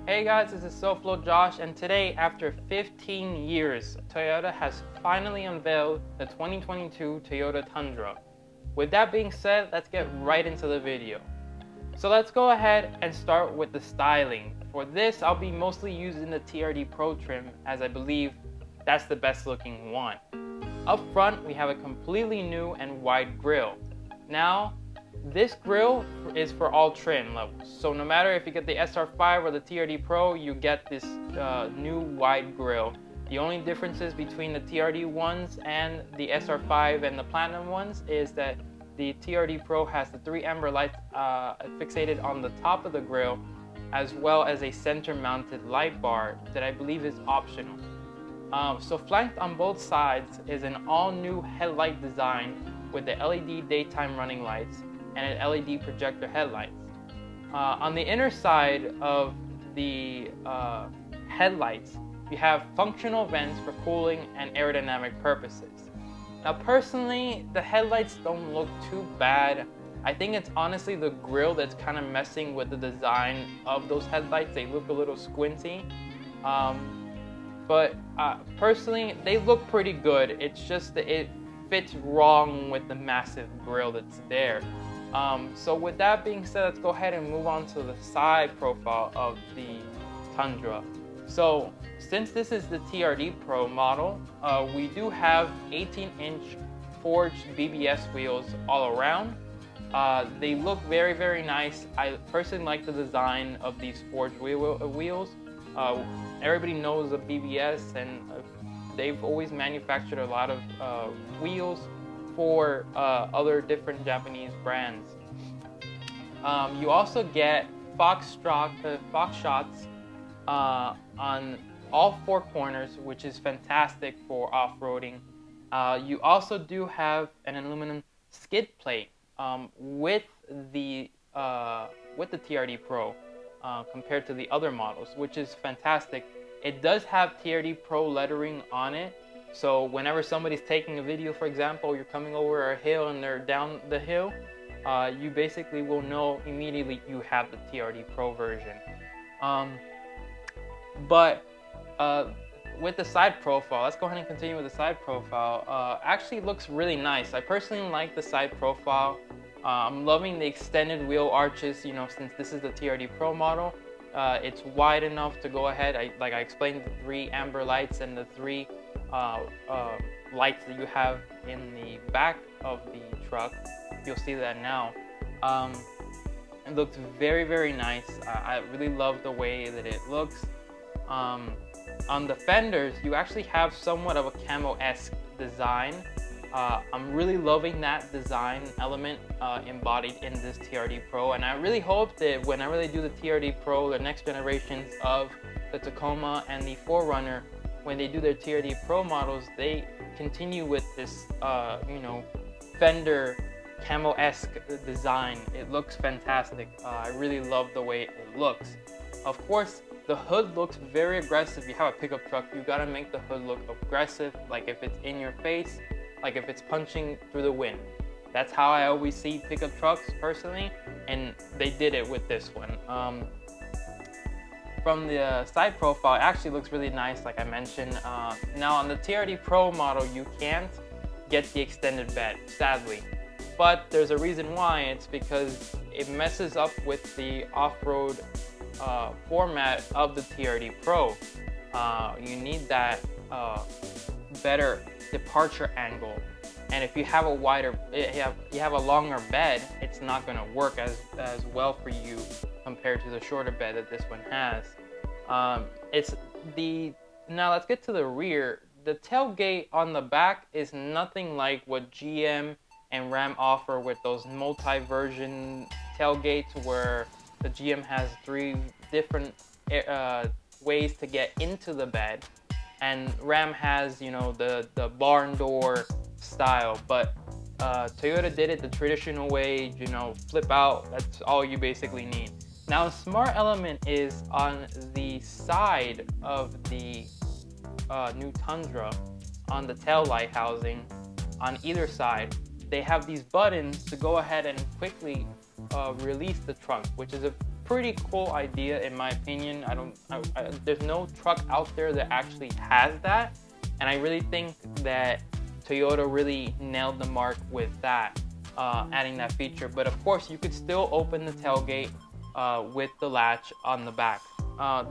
Hey guys, this is SoFlo Josh, and today, after 15 years, Toyota has finally unveiled the 2022 Toyota Tundra. With that being said, let's get right into the video. So let's go ahead and start with the styling. For this, I'll be mostly using the TRD Pro trim, as I believe that's the best looking one. Up front, we have a completely new and wide grille. Now, this grille is for all trim levels, so no matter if you get the SR5 or the TRD Pro, you get this new wide grille. The only differences between the TRD ones and the SR5 and the Platinum ones is that the TRD Pro has the 3 amber lights fixated on the top of the grille, as well as a center-mounted light bar that I believe is optional. So flanked on both sides is an all-new headlight design with the LED daytime running lights and an LED projector headlights. On the inner side of the headlights, you have functional vents for cooling and aerodynamic purposes. Now personally, the headlights don't look too bad. I think it's honestly the grille that's kind of messing with the design of those headlights. They look a little squinty. But personally, they look pretty good. It's just that it fits wrong with the massive grille that's there. So with that being said, let's go ahead and move on to the side profile of the Tundra. So since this is the TRD Pro model, we do have 18-inch forged BBS wheels all around. They look very, very nice. I personally like the design of these forged wheels. Everybody knows of BBS, and they've always manufactured a lot of wheels for other different Japanese brands. You also get Fox shots on all 4 corners, which is fantastic for off-roading. You also do have an aluminum skid plate with the TRD Pro compared to the other models, which is fantastic. It does have TRD Pro lettering on it. So whenever somebody's taking a video, for example, you're coming over a hill and they're down the hill, you basically will know immediately you have the TRD Pro version. But with the side profile, let's go ahead and continue with the side profile. Actually looks really nice. I personally like the side profile. I'm loving the extended wheel arches, you know, since this is the TRD Pro model. It's wide enough to go ahead. Like I explained, the 3 amber lights and the 3 lights that you have in the back of the truck. You'll see that now. It looks very, very nice. I really love the way that it looks. On the fenders, you actually have somewhat of a camo-esque design. I'm really loving that design element embodied in this TRD Pro, and I really hope that whenever they do the TRD Pro, the next generations of the Tacoma and the 4Runner, when they do their TRD Pro models, they continue with this, you know, fender camo-esque design. It looks fantastic. I really love the way it looks. Of course, the hood looks very aggressive. If you have a pickup truck, you gotta make the hood look aggressive, like if it's in your face, like if it's punching through the wind. That's how I always see pickup trucks personally, and they did it with this one. From the side profile, it actually looks really nice, like I mentioned. Now on the TRD Pro model, you can't get the extended bed, sadly. But there's a reason why. It's because it messes up with the off-road format of the TRD Pro. You need that better departure angle, and if you have a wider, you have a longer bed, it's not going to work as well for you compared to the shorter bed that this one has. Now let's get to the rear. The tailgate on the back is nothing like what GM and Ram offer with those multi-version tailgates, where the GM has 3 different ways to get into the bed, and Ram has, you know, the barn door style. But Toyota did it the traditional way, you know, flip out. That's all you basically need. Now, a smart element is on the side of the new Tundra, on the tail light housing, on either side, they have these buttons to go ahead and quickly release the trunk, which is a pretty cool idea in my opinion. There's no truck out there that actually has that, and I really think that Toyota really nailed the mark with that, adding that feature. But of course, you could still open the tailgate with the latch on the back.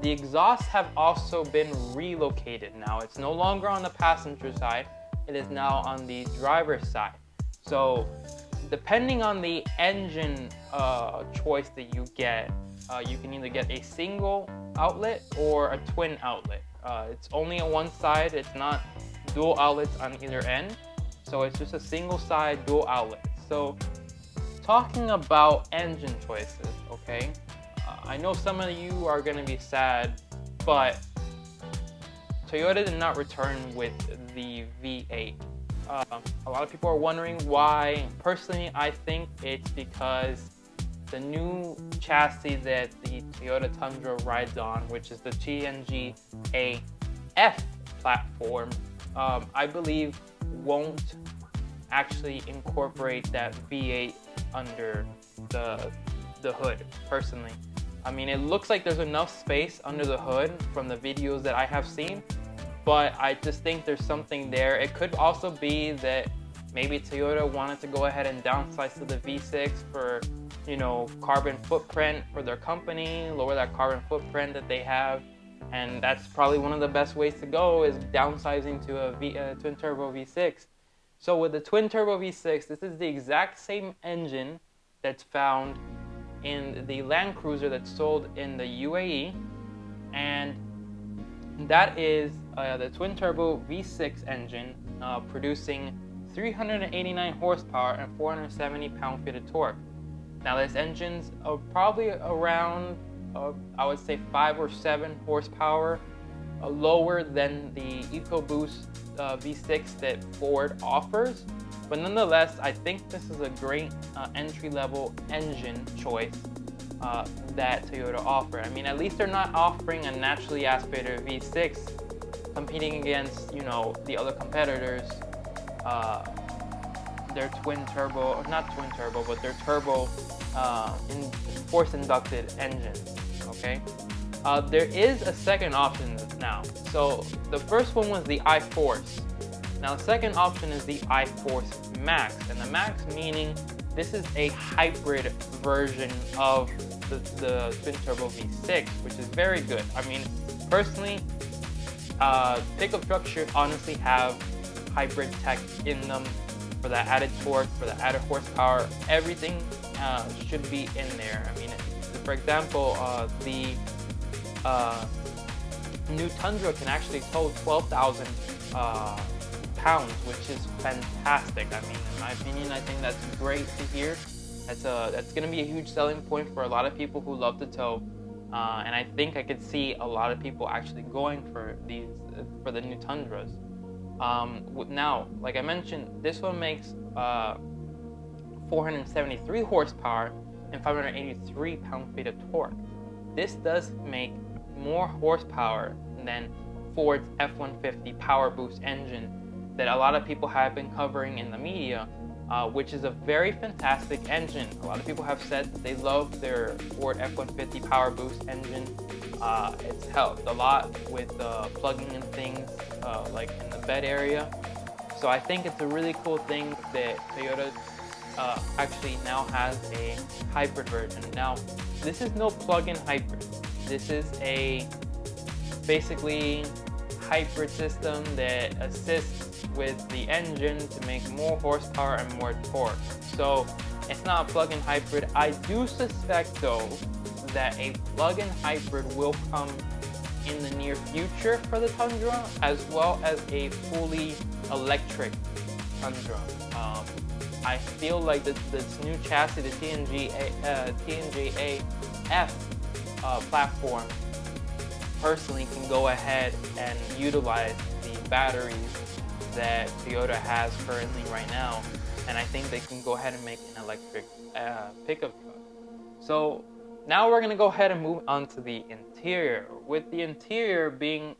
The exhausts have also been relocated now. It's no longer on the passenger side. It is now on the driver's side. So depending on the engine choice that you get, you can either get a single outlet or a twin outlet. It's only on one side. It's not dual outlets on either end. So it's just a single side dual outlet. So talking about engine choices, okay? I know some of you are going to be sad, but Toyota did not return with the V8. A lot of people are wondering why. Personally, I think it's because the new chassis that the Toyota Tundra rides on, which is the TNGA F platform, I believe won't actually incorporate that V8 under the hood, personally. I mean, it looks like there's enough space under the hood from the videos that I have seen, but I just think there's something there. It could also be that maybe Toyota wanted to go ahead and downsize to the V6 for, you know, carbon footprint for their company, lower that carbon footprint that they have. And that's probably one of the best ways to go, is downsizing to a twin turbo V6. So with the twin turbo V6, this is the exact same engine that's found in the Land Cruiser that's sold in the UAE, and that is the twin turbo V6 engine, producing 389 horsepower and 470 pound-feet of torque. Now this engine's probably around, I would say 5 or 7 horsepower lower than the EcoBoost V6 that Ford offers. But nonetheless, I think this is a great entry-level engine choice that Toyota offer. I mean, at least they're not offering a naturally aspirated V6 competing against, you know, the other competitors, their twin turbo, not twin turbo, but their turbo force inducted engines, okay? There is a second option now. So the first one was the Iforce. Now the second option is the Iforce Max, and the Max meaning this is a hybrid version of the twin turbo V6, which is very good. I mean, personally, pickup trucks should honestly have hybrid tech in them for that added torque, for the added horsepower. Everything should be in there. I mean, for example, the new Tundra can actually tow 12,000 pounds, which is fantastic. I mean, in my opinion, I think that's great to hear. That's going to be a huge selling point for a lot of people who love to tow, and I think I could see a lot of people actually going for the new Tundras. Now, like I mentioned, this one makes 473 horsepower and 583 pound-feet of torque. This does make more horsepower than Ford's F-150 Power Boost engine that a lot of people have been covering in the media, which is a very fantastic engine. A lot of people have said that they love their Ford F-150 Power Boost engine. It's helped a lot with plugging in things like in the bed area. So I think it's a really cool thing that Toyota actually now has a hybrid version. Now, this is no plug-in hybrid. This is a basically hybrid system that assists with the engine to make more horsepower and more torque. So it's not a plug-in hybrid. I do suspect though that a plug-in hybrid will come in the near future for the Tundra, as well as a fully electric Tundra. I feel like this new chassis, the TNGA F platform, personally can go ahead and utilize the batteries that Toyota has currently right now, and I think they can go ahead and make an electric pickup truck. So now we're gonna go ahead and move on to the interior. With the interior being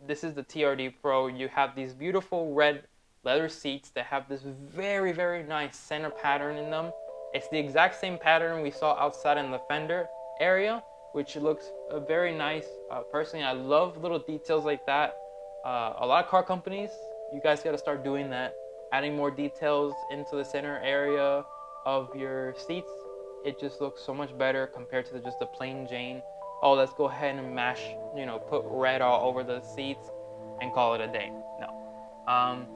this is the TRD Pro, you have these beautiful red leather seats that have this very, very nice center pattern in them. It's the exact same pattern we saw outside in the fender, area, which looks very nice. Personally, I love little details like that. A lot of car companies, you guys got to start doing that, adding more details into the center area of your seats. It just looks so much better compared to just the plain Jane. Oh, let's go ahead and mash, put red all over the seats and call it a day. No.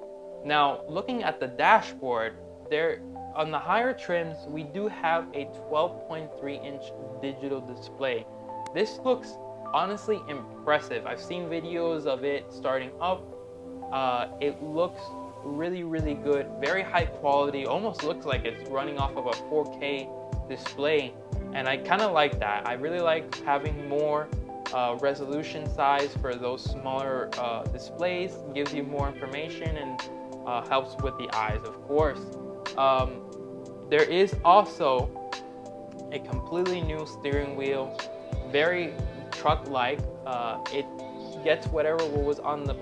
Now, looking at the dashboard, there on the higher trims, we do have a 12.3-inch digital display. This looks honestly impressive. I've seen videos of it starting up. It looks really, really good. Very high quality. Almost looks like it's running off of a 4K display. And I kind of like that. I really like having more resolution size for those smaller displays. Gives you more information and helps with the eyes, of course. There is also a completely new steering wheel, very truck-like. It gets whatever was on the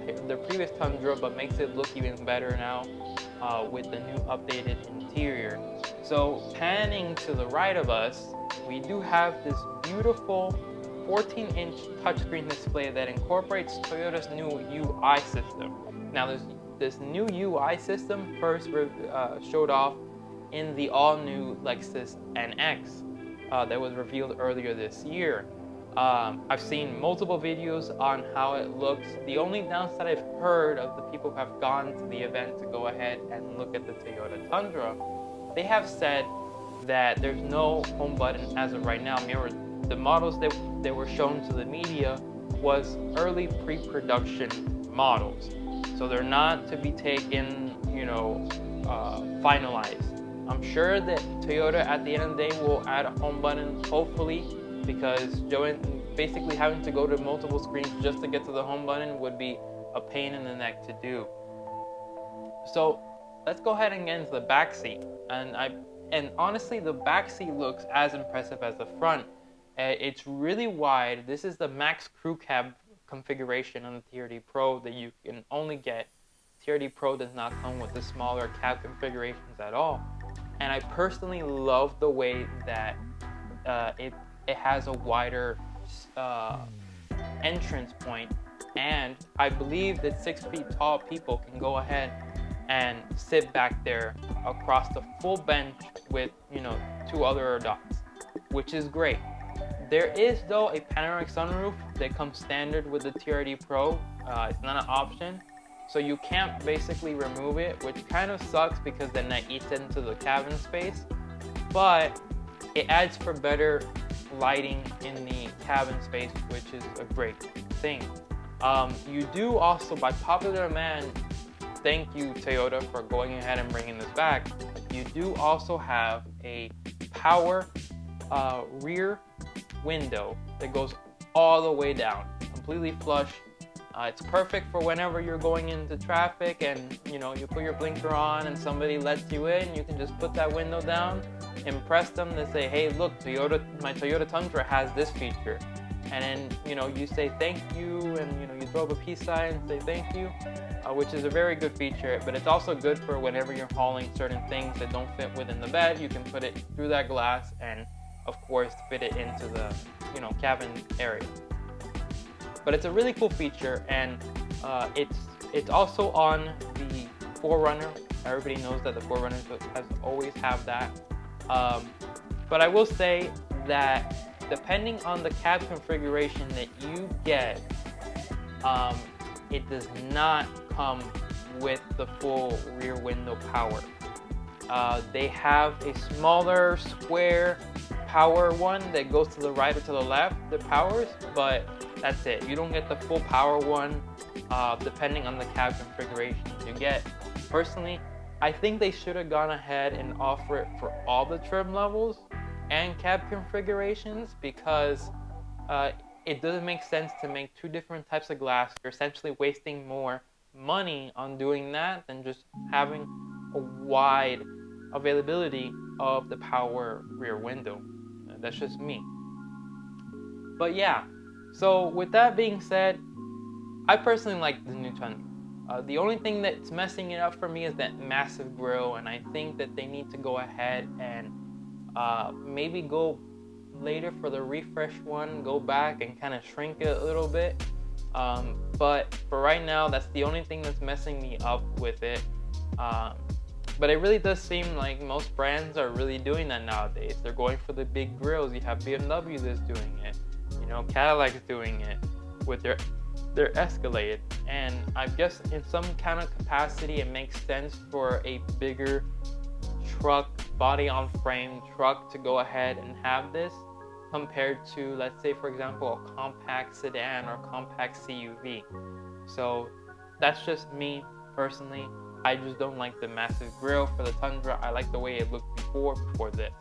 previous Tundra, but makes it look even better now with the new updated interior. So panning to the right of us, we do have this beautiful 14-inch touchscreen display that incorporates Toyota's new UI system. Now, this new UI system first showed off in the all-new Lexus NX that was revealed earlier this year. I've seen multiple videos on how it looks. The only downside I've heard of the people who have gone to the event to go ahead and look at the Toyota Tundra, they have said that there's no home button as of right now. Remember, the models that were shown to the media was early pre-production models. So they're not to be taken, finalized. I'm sure that Toyota at the end of the day will add a home button, hopefully, because basically having to go to multiple screens just to get to the home button would be a pain in the neck to do. So let's go ahead and get into the back seat. And honestly, the back seat looks as impressive as the front. It's really wide. This is the Max Crew Cab configuration on the TRD Pro that you can only get. TRD Pro does not come with the smaller cab configurations at all. And I personally love the way that it has a wider entrance point, and I believe that 6 feet tall people can go ahead and sit back there across the full bench with 2 other adults, which is great. There is though a panoramic sunroof that comes standard with the TRD Pro. It's not an option, so you can't basically remove it, which kind of sucks because then that eats into the cabin space, but it adds for better lighting in the cabin space, which is a great thing. You do also, by popular demand, thank you Toyota for going ahead and bringing this back, you do also have a power rear window that goes all the way down, completely flush. It's perfect for whenever you're going into traffic and you put your blinker on and somebody lets you in, you can just put that window down, impress them to say, hey, look, my Toyota Tundra has this feature. And then you say thank you, and you throw up a peace sign and say thank you, which is a very good feature. But it's also good for whenever you're hauling certain things that don't fit within the bed. You can put it through that glass and of course fit it into the cabin area. But it's a really cool feature, and it's also on the 4Runner. Everybody knows that the 4Runner has always have that. But I will say that depending on the cab configuration that you get, it does not come with the full rear window power. They have a smaller square power one that goes to the right or to the left that powers, but that's it. You don't get the full power one depending on the cab configuration you get. Personally, I think they should have gone ahead and offer it for all the trim levels and cab configurations, because it doesn't make sense to make 2 different types of glass. You're essentially wasting more money on doing that than just having a wide availability of the power rear window. That's just me. But yeah, so with that being said, I personally like the new Tundra. The only thing that's messing it up for me is that massive grille, and I think that they need to go ahead and maybe go later for the refresh one, go back and kind of shrink it a little bit. But for right now, that's the only thing that's messing me up with it. But it really does seem like most brands are really doing that nowadays. They're going for the big grills. You have BMW that's doing it. You know, Cadillac's doing it with their Escalade. And I guess in some kind of capacity, it makes sense for a bigger truck, body on frame truck to go ahead and have this compared to, let's say, for example, a compact sedan or compact CUV. So that's just me personally. I just don't like the massive grille for the Tundra. I like the way it looked before this.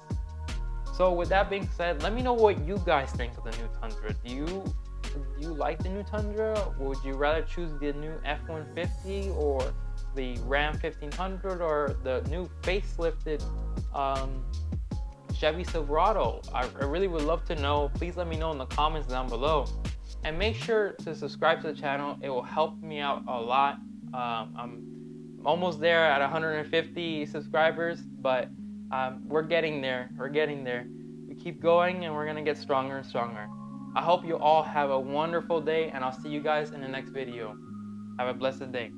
So with that being said, let me know what you guys think of the new Tundra. Do you like the new Tundra? Would you rather choose the new F-150 or the Ram 1500 or the new facelifted Chevy Silverado? I really would love to know. Please let me know in the comments down below. And make sure to subscribe to the channel. It will help me out a lot. I'm almost there at 150 subscribers, but we're getting there. We keep going and we're gonna get stronger and stronger. I hope you all have a wonderful day, and I'll see you guys in the next video. Have a blessed day.